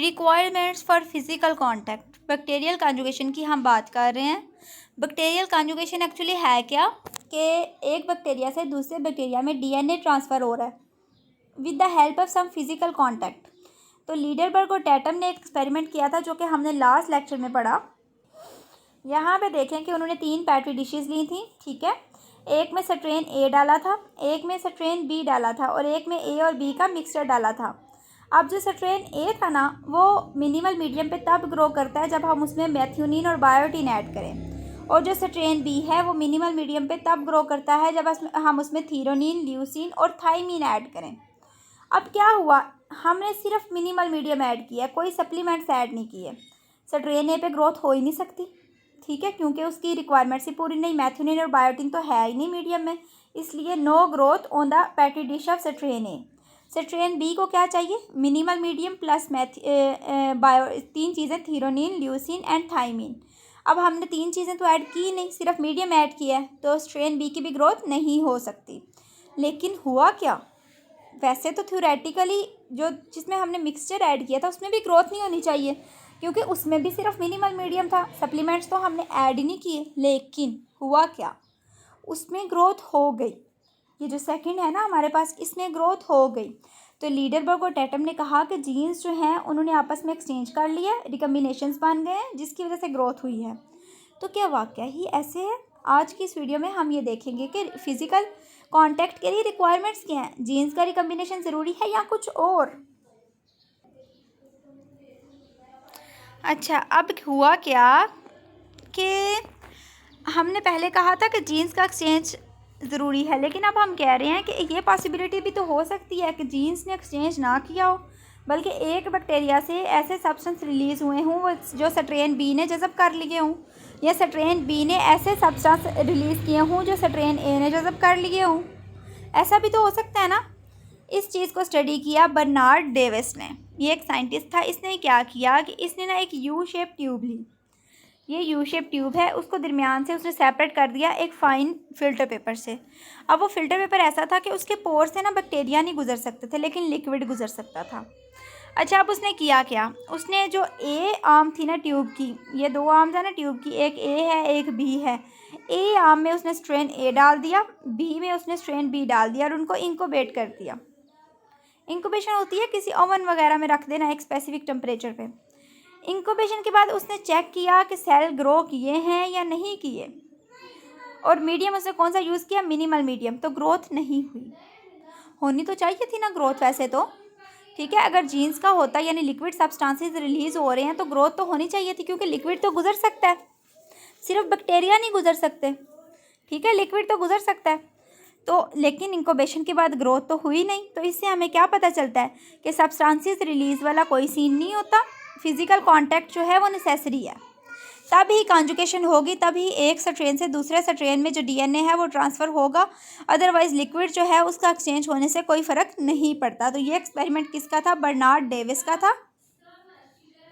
Requirements for physical contact, bacterial conjugation की हम बात कर रहे हैं। बैक्टीरियल कॉन्जुगेशन एक्चुअली है क्या कि एक बैक्टीरिया से दूसरे बैक्टीरिया में डीएनए ट्रांसफ़र हो रहा है with the help of some physical contact. तो लीडरबर्ग और टैटम ने एक एक्सपेरिमेंट किया था जो कि हमने लास्ट लेक्चर में पढ़ा। यहाँ पे देखें कि उन्होंने 3 पैट्री डिशेस ली थी, ठीक है। एक में स्ट्रेन ए डाला था, एक में स्ट्रेन बी डाला था और एक में ए और बी का मिक्सचर डाला था। अब जो स्ट्रेन ए था ना, वो मिनिमल मीडियम पे तब ग्रो करता है जब हम उसमें मेथियोनिन और बायोटिन ऐड करें, और जो स्ट्रेन बी है वो मिनिमल मीडियम पे तब ग्रो करता है जब हम उसमें थीरोनिन, ल्यूसीन और थाइमीन ऐड करें। अब क्या हुआ, हमने सिर्फ मिनिमल मीडियम ऐड किया, कोई सप्लीमेंट्स ऐड नहीं किए। स्ट्रेन ए पे ग्रोथ हो ही नहीं सकती, ठीक है, क्योंकि उसकी रिक्वायरमेंट्स ही पूरी नहीं, मैथियोनिन और बायोटिन तो है ही नहीं मीडियम में, इसलिए no growth on the petri dish of strain A. Strain B को क्या चाहिए, मिनिमल मीडियम प्लस बायो 3 चीज़ें, थीरोनिन, ल्यूसीन एंड थाइमीन। अब हमने 3 चीज़ें तो ऐड की नहीं, सिर्फ मीडियम ऐड किया है, तो स्ट्रेन बी की भी ग्रोथ नहीं हो सकती। लेकिन हुआ क्या, वैसे तो थ्योरेटिकली जो जिसमें हमने मिक्सचर ऐड किया था उसमें भी ग्रोथ नहीं होनी चाहिए, क्योंकि उसमें भी सिर्फ मिनिमल मीडियम था, सप्लीमेंट्स तो हमने ऐड ही नहीं किए। लेकिन हुआ क्या, उसमें ग्रोथ हो गई। ये जो सेकंड है ना हमारे पास, इसमें ग्रोथ हो गई। तो लीडरबर्ग और टैटम ने कहा कि जीन्स जो हैं उन्होंने आपस में एक्सचेंज कर लिया, रिकम्बिनेशंस बन गए हैं, जिसकी वजह से ग्रोथ हुई है। तो क्या वाकया ही ऐसे है? आज की इस वीडियो में हम ये देखेंगे कि फिजिकल कांटेक्ट के लिए रिक्वायरमेंट्स क्या हैं, जीन्स का रिकम्बिनेशन ज़रूरी है या कुछ और। अच्छा, अब हुआ क्या कि हमने पहले कहा था कि जीन्स का एक्सचेंज ज़रूरी है, लेकिन अब हम कह रहे हैं कि ये पॉसिबिलिटी भी तो हो सकती है कि जीन्स ने एक्सचेंज ना किया हो, बल्कि एक बैक्टीरिया से ऐसे सब्सटेंस रिलीज़ हुए हों जो स्ट्रेन बी ने जज़ब कर लिए हों, या स्ट्रेन बी ने ऐसे सब्सटेंस रिलीज़ किए हों जो स्ट्रेन ए ने जज़ब कर लिए हों। ऐसा भी तो हो सकता है ना। इस चीज़ को स्टडी किया बर्नार्ड डेविस ने, ये एक साइंटिस्ट था। इसने क्या किया कि इसने ना एक यू शेप ट्यूब ली, ये यू शेप ट्यूब है, उसको दरमियान से उसने सेपरेट कर दिया एक फ़ाइन फ़िल्टर पेपर से। अब वो फ़िल्टर पेपर ऐसा था कि उसके पोर से ना बैक्टीरिया नहीं गुजर सकते थे, लेकिन लिक्विड गुजर सकता था। अच्छा, अब उसने किया क्या, उसने जो ए आर्म थी ना ट्यूब की, ये 2 आर्म्स है ना ट्यूब की, एक ए है एक बी है। ए आर्म में उसने स्ट्रेन ए डाल दिया, बी में उसने स्ट्रेन बी डाल दिया और उनको इंक्यूबेट कर दिया। इंक्यूबेशन होती है किसी ओवन वगैरह में रख देना एक स्पेसिफिक टेम्परेचर पे। इंक्यूबेशन के बाद उसने चेक किया कि सेल ग्रो किए हैं या नहीं किए, और मीडियम उसने कौन सा यूज़ किया, मिनिमल मीडियम। तो ग्रोथ नहीं हुई, होनी तो चाहिए थी ना ग्रोथ वैसे तो, ठीक है। अगर जीन्स का होता यानी लिक्विड सब्सटेंसेस रिलीज़ हो रहे हैं तो ग्रोथ तो होनी चाहिए थी, क्योंकि लिक्विड तो गुजर सकता है, सिर्फ बैक्टीरिया नहीं गुजर सकते, ठीक है, लिक्विड तो गुजर सकता है। तो लेकिन इंक्यूबेशन के बाद ग्रोथ तो हुई नहीं। तो इससे हमें क्या पता चलता है कि सब्सटेंसेस रिलीज़ वाला कोई सीन नहीं होता, फिजिकल कांटेक्ट जो है वो नेसेसरी है। तभी कॉन्जुगेशन होगी, तभी एक स्ट्रेन से दूसरे स्ट्रेन में जो डीएनए है वो ट्रांसफ़र होगा, अदरवाइज़ लिक्विड जो है उसका एक्सचेंज होने से कोई फ़र्क नहीं पड़ता। तो ये एक्सपेरिमेंट किसका था, बर्नार्ड डेविस का था।